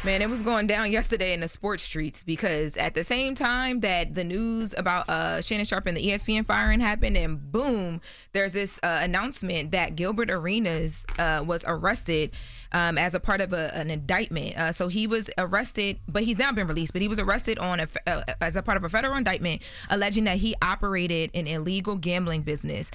Man, it was going down yesterday in the sports streets because at the same time that the news about Shannon Sharpe and the ESPN firing happened, and boom, there's this announcement that Gilbert Arenas was arrested as a part of an indictment. So he was arrested, but he's now been released. But he was arrested on as a part of a federal indictment, alleging that he operated an illegal gambling business.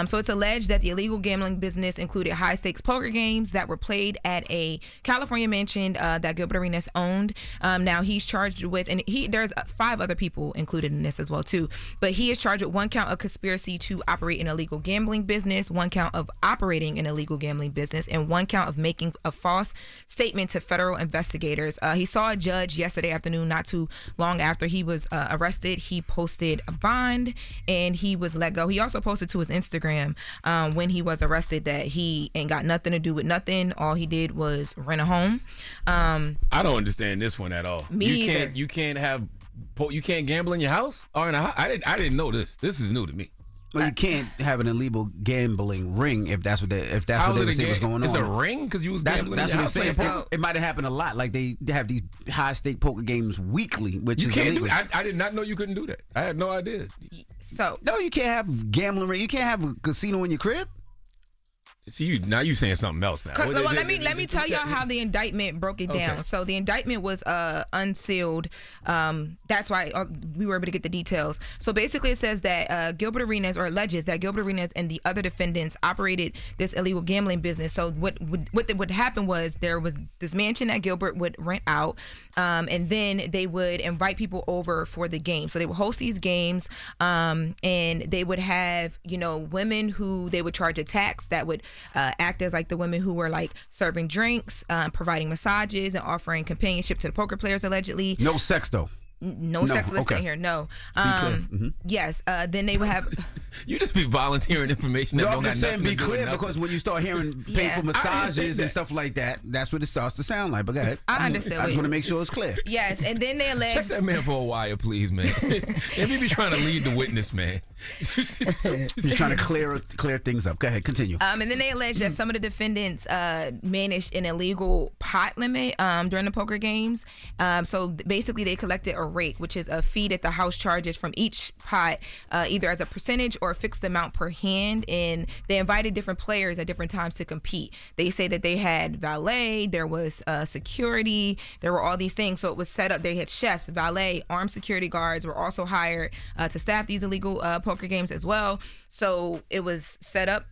So it's alleged that the illegal gambling business included high stakes poker games that were played at a California mansion that Gilbert Arenas owned. Now he's charged with, and there's 5 other people included in this as well too. But he is charged with 1 count of conspiracy to operate an illegal gambling business, 1 count of operating an illegal gambling business, and 1 count of making a false statement to federal investigators. He saw a judge yesterday afternoon, not too long after he was arrested. He posted a bond and he was let go. He also posted to his Instagram when he was arrested that he ain't got nothing to do with nothing. All he did was rent a home. I don't understand this one at all. Either. You can't gamble in your house or in a house. I didn't know this. This is new to me. Well, you can't have an illegal gambling ring if that's what they were saying was going on. It's a ring because you was gambling. That's in what your I'm house. saying. It might have happened a lot. Like they have these high stake poker games weekly, which You is can't illegal. do. I did not know you couldn't do that. I had no idea. So No, you can't have gambling ring. You can't have a casino in your crib. See, now you saying something else now. Well, let me tell y'all how the indictment broke it down. Okay. So the indictment was unsealed. That's why we were able to get the details. So basically, it says that Gilbert Arenas, or alleges that Gilbert Arenas and the other defendants operated this illegal gambling business. So what would happen was there was this mansion that Gilbert would rent out, and then they would invite people over for the game. So they would host these games, and they would have women who they would charge a tax that would act as like the women who were like serving drinks, providing massages, and offering companionship to the poker players allegedly. No sex though. No sex listed in here. No. Yes. Then they would have. You just be volunteering information. That No, don't I'm just got saying nothing be to do with clear nothing. because when you start hearing painful massages and stuff like that, that's what it starts to sound like. But go ahead. I understand. I just want to make sure it's clear. Yes, and then they Check allege. that man for a wire, please, man. If you be trying to lead the witness, man. He's trying to clear things up. Go ahead, continue. And then they allege that some of the defendants managed an illegal pot limit during the poker games. So basically, they collected a rate, which is a fee that the house charges from each pot, either as a percentage or a fixed amount per hand. And they invited different players at different times to compete. They say that they had valet, there was security, there were all these things. So it was set up. They had chefs, valet, armed security guards were also hired to staff these illegal poker games as well. So it was set up,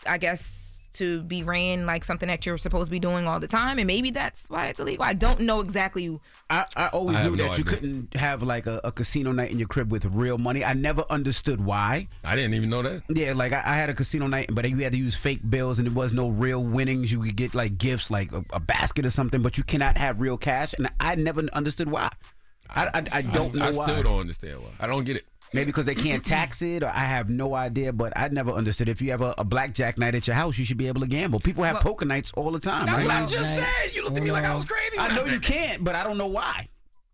I guess, to be ran like something that you're supposed to be doing all the time, and maybe that's why it's illegal. I don't know exactly. I always knew that you couldn't have like a casino night in your crib with real money. I never understood why. I didn't even know that. Yeah, like I had a casino night, but you had to use fake bills, and there was no real winnings. You could get like gifts, like a basket or something, but you cannot have real cash, and I never understood why. I don't know why. I still don't understand why. I don't get it. Maybe because they can't tax it, or I have no idea, but I never understood. If you have a blackjack night at your house, you should be able to gamble. People have poker nights all the time. That's right? what I just said. You looked at me like I was crazy. I know you can't, but I don't know why.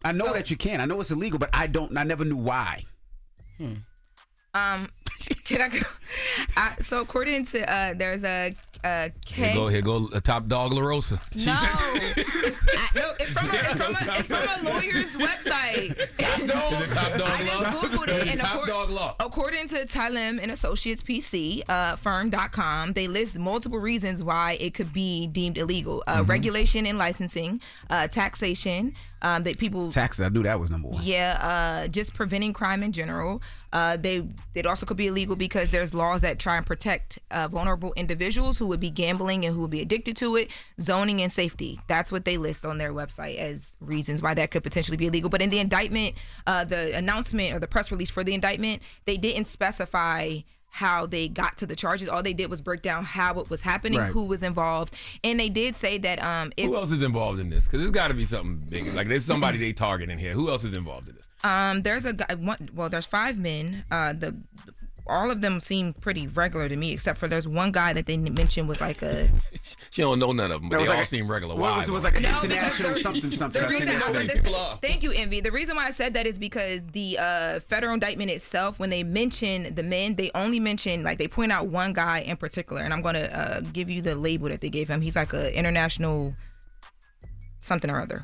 I know that you can. I know it's illegal, but I never knew why. Can I go? So according to there's a Here go Top Dog LoRosa. No, it's from a lawyer's website. Top Dog. Top Dog I Law. just Googled it, and Top Dog Law. according to Tylem and Associates PC, firm.com, they list multiple reasons why it could be deemed illegal. Regulation and licensing, taxation, that people... Taxes, I knew that was number one. Yeah, just preventing crime in general. It also could be illegal because there's laws that try and protect vulnerable individuals who would be gambling and who would be addicted to it. Zoning and safety. That's what they list on their website as reasons why that could potentially be illegal. But in the indictment, the announcement or the press release for the indictment, they didn't specify how they got to the charges. All they did was break down how it was happening, who was involved, and they did say that who else is involved in this? Because there's got to be something big. Like there's somebody they target in here. Who else is involved in this? There's a guy. There's 5 men. All of them seem pretty regular to me, except for there's one guy that they mentioned was like a. She don't know none of them, but they all seem regular. Why? It was like an international something. Thank you, Envy. The reason why I said that is because the federal indictment itself, when they mention the men, they only mention, like, they point out one guy in particular, and I'm going to give you the label that they gave him. He's like a international something or other.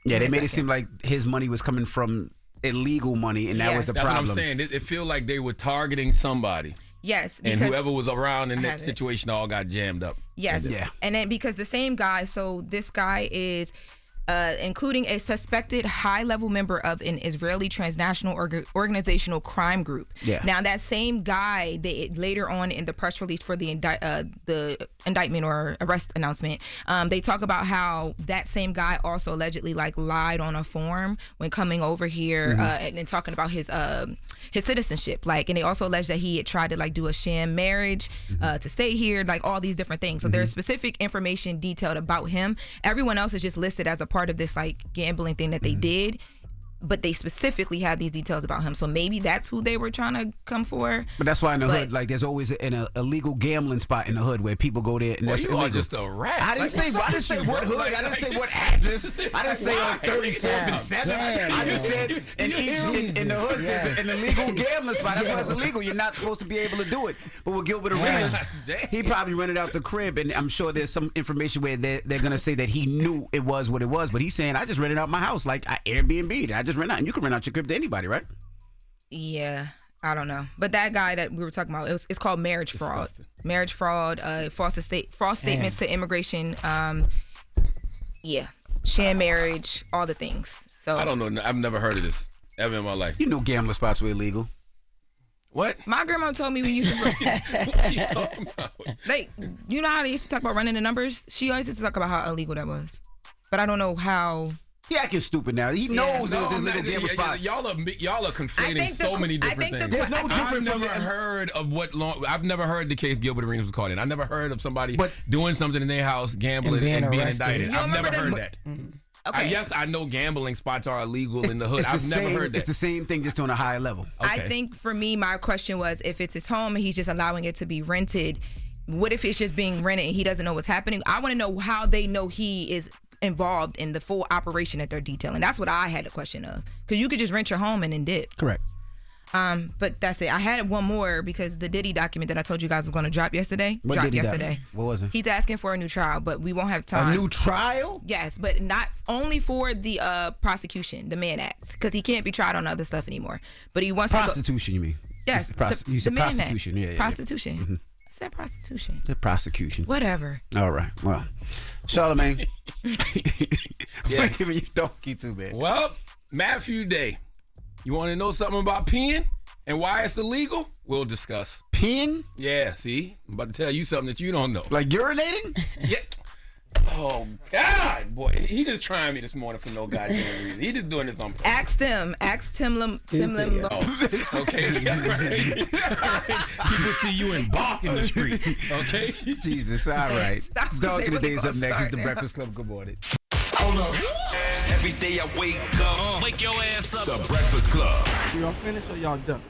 Yeah, Give they me a made it second. seem like his money was coming from illegal money, and that was the That's problem. what I'm saying. It feel like they were targeting somebody, Yes, and because whoever was around in I that have it. situation all got jammed up. yes, Yeah. and then because the same guy, so this guy is. Including a suspected high-level member of an Israeli transnational organizational crime group. Yeah. Now, that same guy, later on in the press release for the indictment or arrest announcement, they talk about how that same guy also allegedly lied on a form when coming over here and talking about his citizenship. And they also allege that he had tried to do a sham marriage to stay here, all these different things. So there's specific information detailed about him. Everyone else is just listed as a part of this gambling thing that they did, but they specifically have these details about him. So maybe that's who they were trying to come for. But that's why in the hood, there's always an illegal gambling spot in the hood where people go there and Well, that's you illegal. are just a rat. I didn't say what hood. I didn't say what address. I didn't say on 34th and 7th. I just said in the hood there's an illegal gambling spot. That's why it's illegal. You're not supposed to be able to do it. But with Gilbert Arenas, he probably rented out the crib, and I'm sure there's some information where they're gonna say that he knew it was what it was. But he's saying I just rented out my house, I Airbnb'd. I just rent out, and you can rent out your crib to anybody, right? Yeah, I don't know. But that guy that we were talking about, it's called marriage fraud. Marriage fraud, false statements to immigration. Sham marriage, all the things. So I don't know. I've never heard of this ever in my life. You know gambling spots were illegal. What? My grandma told me we used to. What are you talking about? You know how they used to talk about running the numbers? She always used to talk about how illegal that was. But I don't know how. He acting stupid now. He knows No, there's illegal gambling spot. Y'all are conflating so many different things. There's no difference I've from never heard of I've never heard the case Gilbert Arenas was caught in. I never heard of somebody doing something in their house, gambling, and being indicted. I've never heard that. Okay. Yes, I know gambling spots are illegal in the hood. I've never heard that. It's the same thing, just on a higher level. I think for me, my question was, if it's his home and he's just allowing it to be rented, what if it's just being rented and he doesn't know what's happening? I want to know how they know he is involved in the full operation that they're detailing. That's what I had a question of. Because you could just rent your home and then dip. Correct. But that's it. I had one more because the Diddy document that I told you guys was going to drop yesterday. What dropped Diddy yesterday. document? What was it? He's asking for a new trial, but we won't have time. A new trial? Yes, but not only for the prosecution, the Mann Act, because he can't be tried on other stuff anymore. But he wants prostitution, you mean? Yes. You said the Mann prosecution. Act. Yeah. Prostitution. Mm-hmm. I said prostitution. The prosecution. Whatever. All right. Well, Charlamagne. Yes. Giving you donkey too, man. Well, Matthew Day, you want to know something about peeing and why it's illegal? We'll discuss. Peeing? Yeah, see? I'm about to tell you something that you don't know. Like urinating? Yeah. Oh, God, boy. He just trying me this morning for no goddamn reason. He just doing this on purpose. Ask Tim Lim. Oh, okay. Yeah, right. People see you and bark in the street. Okay? Jesus, all right. Stop, 'cause Dog they of the really Day's gonna up next. It's start the now. Breakfast Club. Good morning. Hold up. Every day I wake up. Wake your ass up. The Breakfast Club. Y'all finished or y'all done?